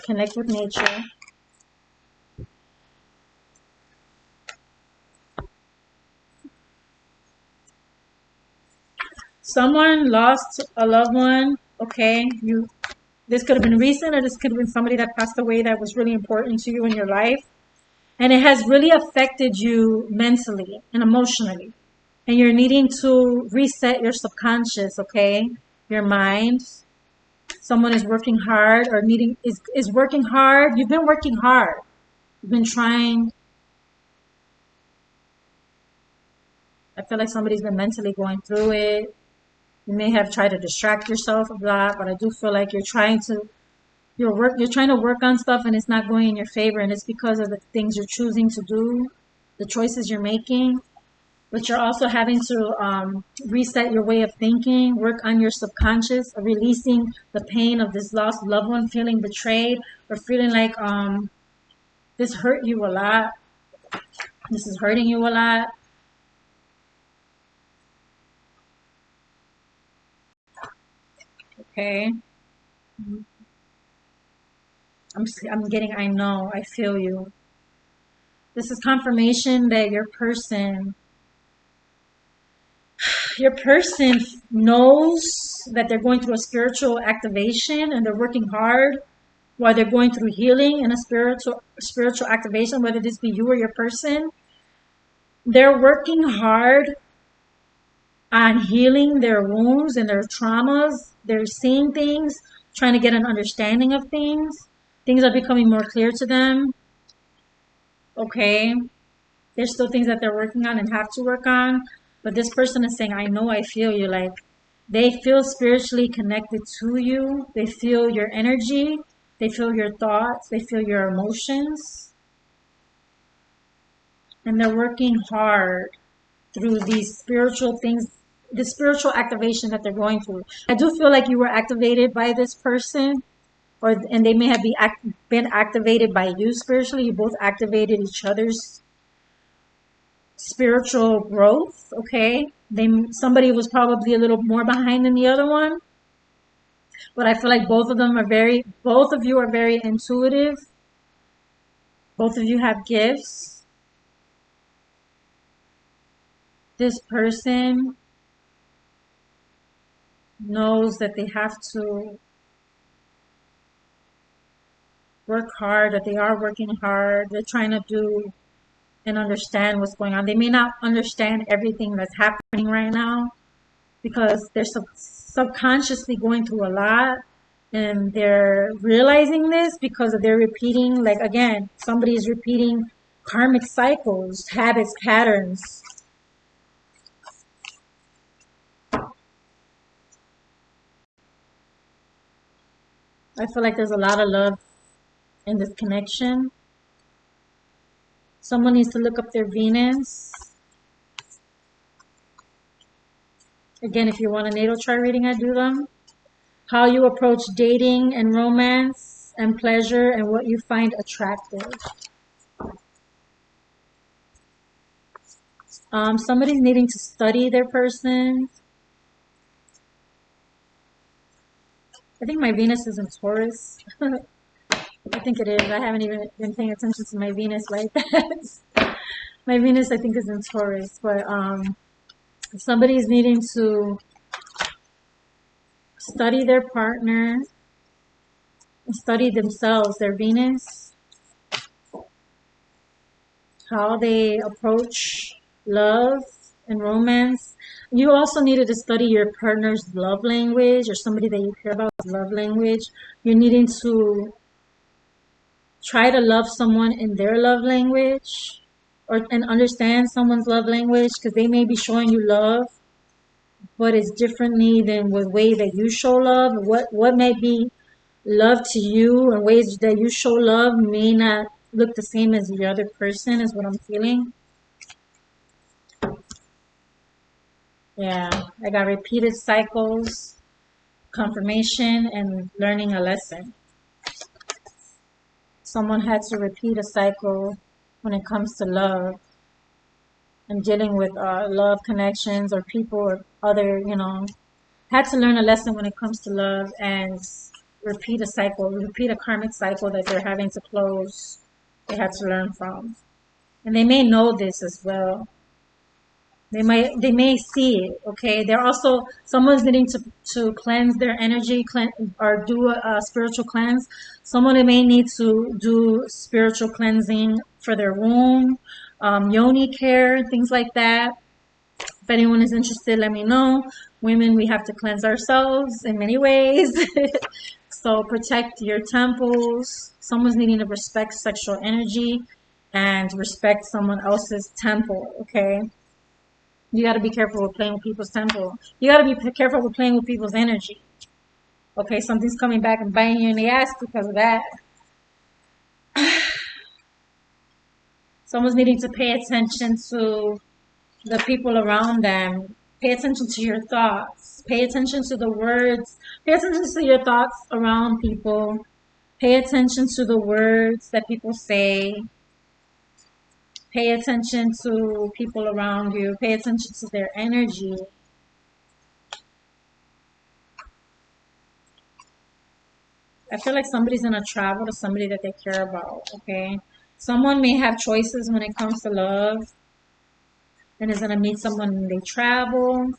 Connect with nature. Someone lost a loved one. Okay, this could have been recent or this could have been somebody that passed away that was really important to you in your life. And it has really affected you mentally and emotionally. And you're needing to reset your subconscious, okay? Your mind. Someone is working hard or is working hard. You've been working hard. You've been trying. I feel like somebody's been mentally going through it. You may have tried to distract yourself of that, but I do feel like you're trying to work on stuff and it's not going in your favor, and it's because of the things you're choosing to do, the choices you're making. But you're also having to reset your way of thinking, work on your subconscious, releasing the pain of this lost loved one, feeling betrayed, or feeling like this hurt you a lot. This is hurting you a lot. Okay. I'm getting, I know, I feel you. This is confirmation that your person knows that they're going through a spiritual activation and they're working hard while they're going through healing and a spiritual activation, whether this be you or your person. They're working hard on healing their wounds and their traumas. They're seeing things, trying to get an understanding of things. Things are becoming more clear to them. Okay. There's still things that they're working on and have to work on. But this person is saying, I know, I feel you. Like, they feel spiritually connected to you. They feel your energy. They feel your thoughts. They feel your emotions. And they're working hard through these spiritual things, the spiritual activation that they're going through. I do feel like you were activated by this person, and they may have been activated by you spiritually. You both activated each other's spiritual growth. Okay, somebody was probably a little more behind than the other one, but I feel like both of you are very intuitive. Both of you have gifts. This person knows that they have to work hard, that they are working hard. They're trying to do and understand what's going on. They may not understand everything that's happening right now because they're subconsciously going through a lot, and they're realizing this because they're repeating, like, again, somebody is repeating karmic cycles, habits, patterns. I feel like there's a lot of love in this connection. Someone needs to look up their Venus. Again, if you want a natal chart reading, I do them. How you approach dating and romance and pleasure and what you find attractive. Somebody's needing to study their person. I think my Venus is in Taurus. I think it is. I haven't even been paying attention to my Venus like that. My Venus, I think, is in Taurus, but somebody's needing to study their partner, study themselves, their Venus, how they approach love and romance. You also needed to study your partner's love language, or somebody that you care about's love language. You're needing to try to love someone in their love language, or and understand someone's love language, because they may be showing you love, but it's differently than the way that you show love. What may be love to you and ways that you show love may not look the same as the other person, is what I'm feeling. Yeah, I got repeated cycles, confirmation, and learning a lesson. Someone had to repeat a cycle when it comes to love and dealing with love connections or people or other, had to learn a lesson when it comes to love and repeat a cycle, repeat a karmic cycle that they're having to close. They had to learn from. And they may know this as well. They may see it. Okay, they're also, someone's needing to cleanse their energy, or do a spiritual cleanse. Someone may need to do spiritual cleansing for their womb, yoni care, things like that. If anyone is interested, let me know. Women, we have to cleanse ourselves in many ways. So protect your temples. Someone's needing to respect sexual energy and respect someone else's temple. Okay. You got to be careful with playing with people's temple. You got to be careful with playing with people's energy. Okay, something's coming back and biting you in the ass because of that. Someone's needing to pay attention to the people around them. Pay attention to your thoughts. Pay attention to the words. Pay attention to your thoughts around people. Pay attention to the words that people say. Pay attention to people around you. Pay attention to their energy. I feel like somebody's going to travel to somebody that they care about, okay? Someone may have choices when it comes to love and is going to meet someone when they travel.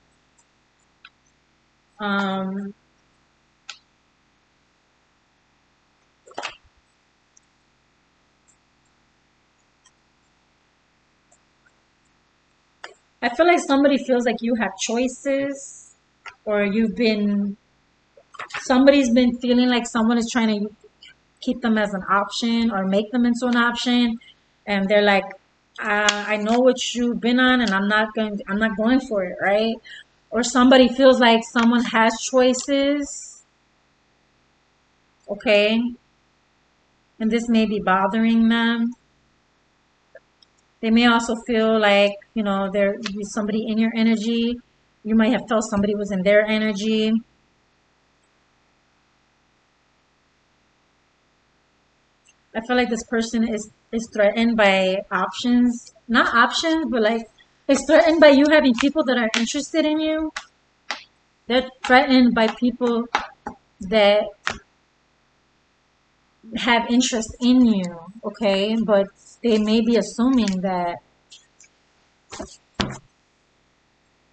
I feel like somebody feels like you have choices, or somebody's been feeling like someone is trying to keep them as an option or make them into an option, and they're like, I know what you've been on, and I'm not going for it, right? Or somebody feels like someone has choices, okay, and this may be bothering them. They may also feel like, there's somebody in your energy. You might have felt somebody was in their energy. I feel like this person is threatened by options. Not options, but like, it's threatened by you having people that are interested in you. They're threatened by people that have interest in you, okay? But they may be assuming that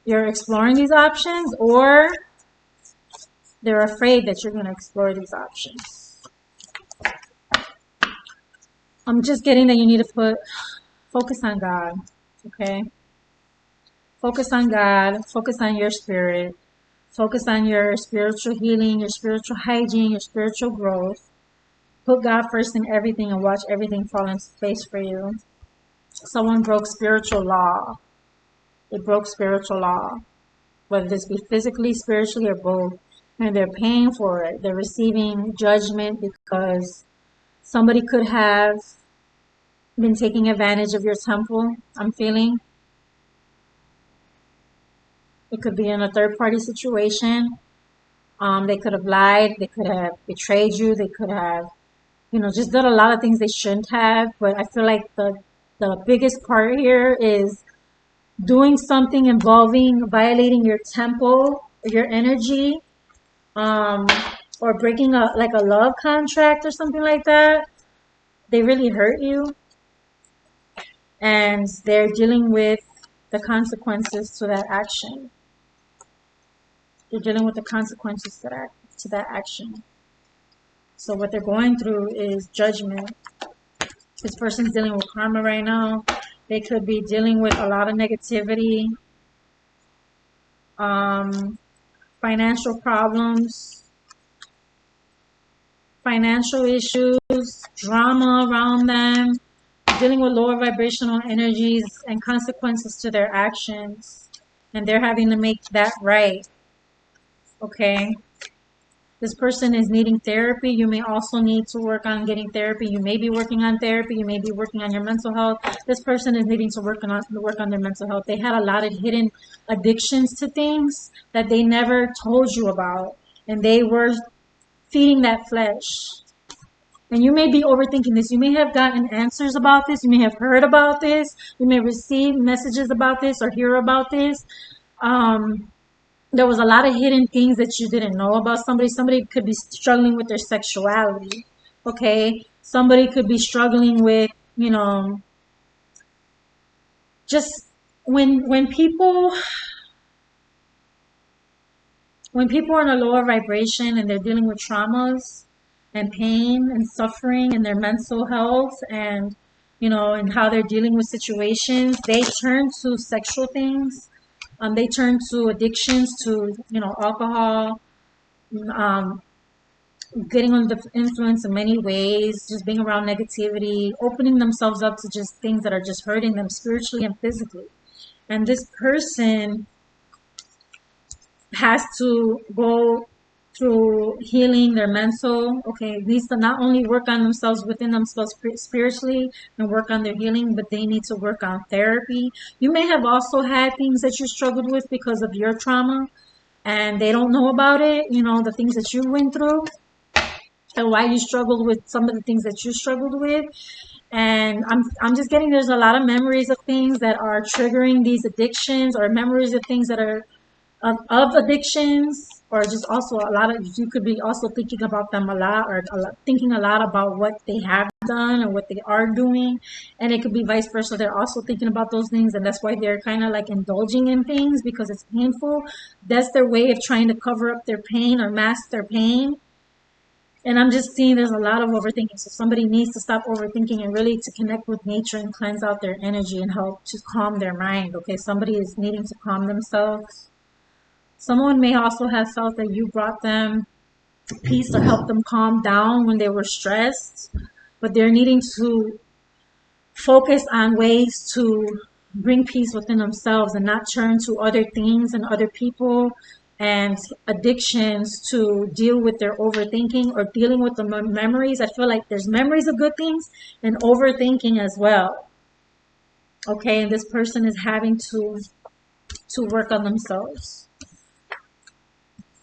you're exploring these options, or they're afraid that you're going to explore these options. I'm just getting that you need to focus on God, okay? Focus on God, focus on your spirit, focus on your spiritual healing, your spiritual hygiene, your spiritual growth. Put God first in everything and watch everything fall into place for you. Someone broke spiritual law. They broke spiritual law, whether this be physically, spiritually, or both. And they're paying for it. They're receiving judgment because somebody could have been taking advantage of your temple, I'm feeling. It could be in a third party situation. They could have lied. They could have betrayed you. They could have, just done a lot of things they shouldn't have. But I feel like the biggest part here is doing something involving violating your temple, your energy, or breaking a love contract or something like that. They really hurt you. and they're dealing with the consequences to that action. They're dealing with the consequences to that action. So what they're going through is judgment. This person's dealing with karma right now. They could be dealing with a lot of negativity, financial problems, financial issues, drama around them, dealing with lower vibrational energies and consequences to their actions. And they're having to make that right. Okay? This person is needing therapy. You may also need to work on getting therapy. You may be working on therapy. You may be working on your mental health. This person is needing to work on their mental health. They had a lot of hidden addictions to things that they never told you about. And they were feeding that flesh. And you may be overthinking this. You may have gotten answers about this. You may have heard about this. You may receive messages about this or hear about this. There was a lot of hidden things that you didn't know about somebody. Somebody could be struggling with their sexuality. Okay. Somebody could be struggling with, just when people are in a lower vibration and they're dealing with traumas and pain and suffering in their mental health and, and how they're dealing with situations, they turn to sexual things. They turn to addictions, to, alcohol, getting under the influence in many ways, just being around negativity, opening themselves up to just things that are just hurting them spiritually and physically. And this person has to go through healing their mental, needs to not only work on themselves within themselves spiritually and work on their healing, but they need to work on therapy. You may have also had things that you struggled with because of your trauma and they don't know about it, the things that you went through and why you struggled with some of the things that you struggled with. And I'm just getting, there's a lot of memories of things that are triggering these addictions, or memories of things that are of addictions, or just also a lot of, you could be also thinking about them a lot, or thinking a lot about what they have done or what they are doing. And it could be vice versa. They're also thinking about those things, and that's why they're kind of like indulging in things because it's painful. That's their way of trying to cover up their pain or mask their pain. And I'm just seeing there's a lot of overthinking. So somebody needs to stop overthinking and really to connect with nature and cleanse out their energy and help to calm their mind. Okay, somebody is needing to calm themselves. Someone may also have felt that you brought them peace or helped them calm down when they were stressed, but they're needing to focus on ways to bring peace within themselves and not turn to other things and other people and addictions to deal with their overthinking or dealing with the memories. I feel like there's memories of good things and overthinking as well. Okay, and this person is having to work on themselves.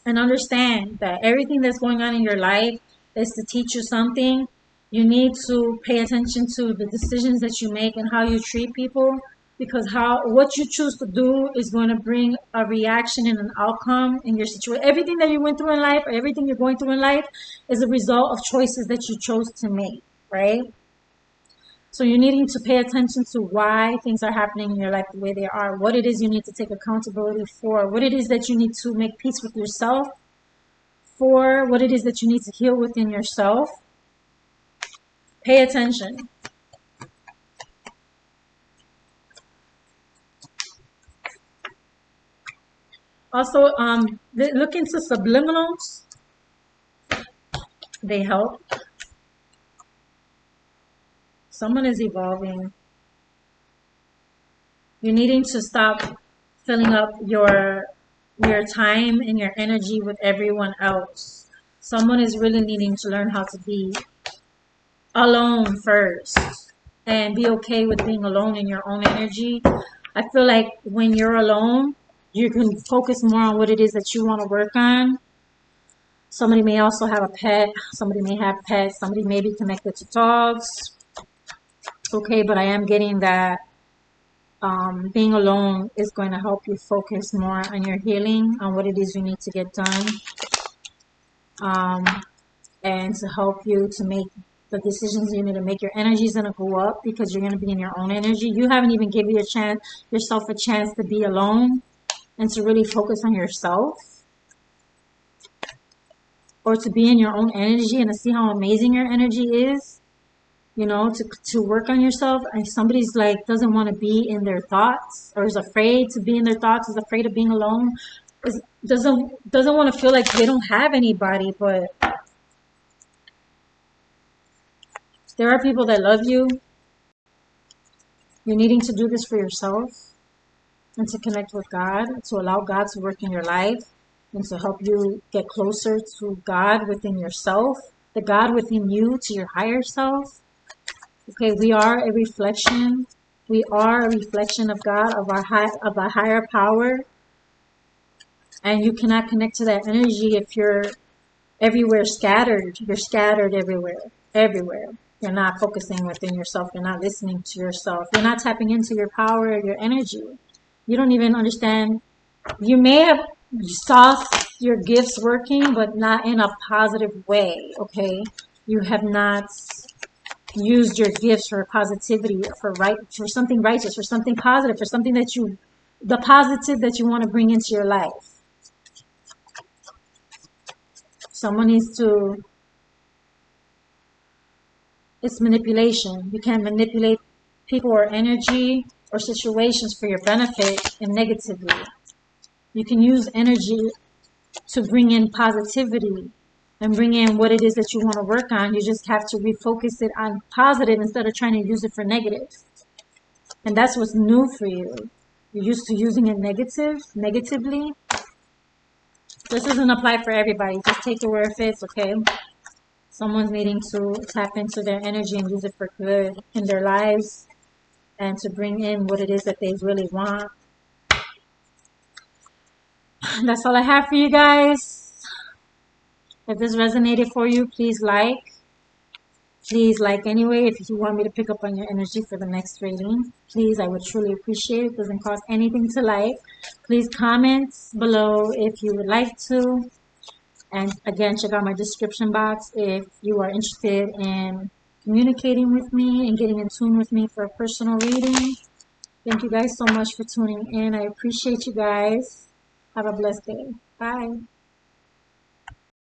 And understand that everything that's going on in your life is to teach you something. You need to pay attention to the decisions that you make and how you treat people, because what you choose to do is going to bring a reaction and an outcome in your situation. Everything that you went through in life, or everything you're going through in life, is a result of choices that you chose to make, right? So you're needing to pay attention to why things are happening in your life the way they are, what it is you need to take accountability for, what it is that you need to make peace with yourself for, what it is that you need to heal within yourself. Pay attention. Also, look into subliminals. They help. Someone is evolving. You're needing to stop filling up your time and your energy with everyone else. Someone is really needing to learn how to be alone first and be okay with being alone in your own energy. I feel like when you're alone, you can focus more on what it is that you want to work on. Somebody may also have a pet. Somebody may have pets. Somebody may be connected to dogs. Okay, but I am getting that being alone is going to help you focus more on your healing, on what it is you need to get done, and to help you to make the decisions you need to make. Your energy is going to go up because you're going to be in your own energy. You haven't even given yourself a chance to be alone and to really focus on yourself, or to be in your own energy and to see how amazing your energy is. You know, to work on yourself. And somebody's like doesn't want to be in their thoughts, or is afraid to be in their thoughts, is afraid of being alone, doesn't want to feel like they don't have anybody. But there are people that love you. You're needing to do this for yourself and to connect with God, to allow God to work in your life and to help you get closer to God within yourself, the God within you, to your higher self. Okay, we are a reflection. We are a reflection of God, of our higher power. And you cannot connect to that energy if you're everywhere scattered. You're scattered everywhere. You're not focusing within yourself. You're not listening to yourself. You're not tapping into your power, your energy. You don't even understand. You may have saw your gifts working, but not in a positive way. Okay, you have not used your gifts for positivity, for something righteous, for something positive, for something the positive that you want to bring into your life. Someone needs to. It's manipulation. You can't manipulate people or energy or situations for your benefit and negatively. You can use energy to bring in positivity and bring in what it is that you want to work on. You just have to refocus it on positive instead of trying to use it for negative. And that's what's new for you. You're used to using it negatively. This doesn't apply for everybody. Just take it where it fits, okay? Someone's needing to tap into their energy and use it for good in their lives and to bring in what it is that they really want. That's all I have for you guys. If this resonated for you, please like. Please like anyway if you want me to pick up on your energy for the next reading. Please, I would truly appreciate it. It doesn't cost anything to like. Please comment below if you would like to. And again, check out my description box if you are interested in communicating with me and getting in tune with me for a personal reading. Thank you guys so much for tuning in. I appreciate you guys. Have a blessed day. Bye.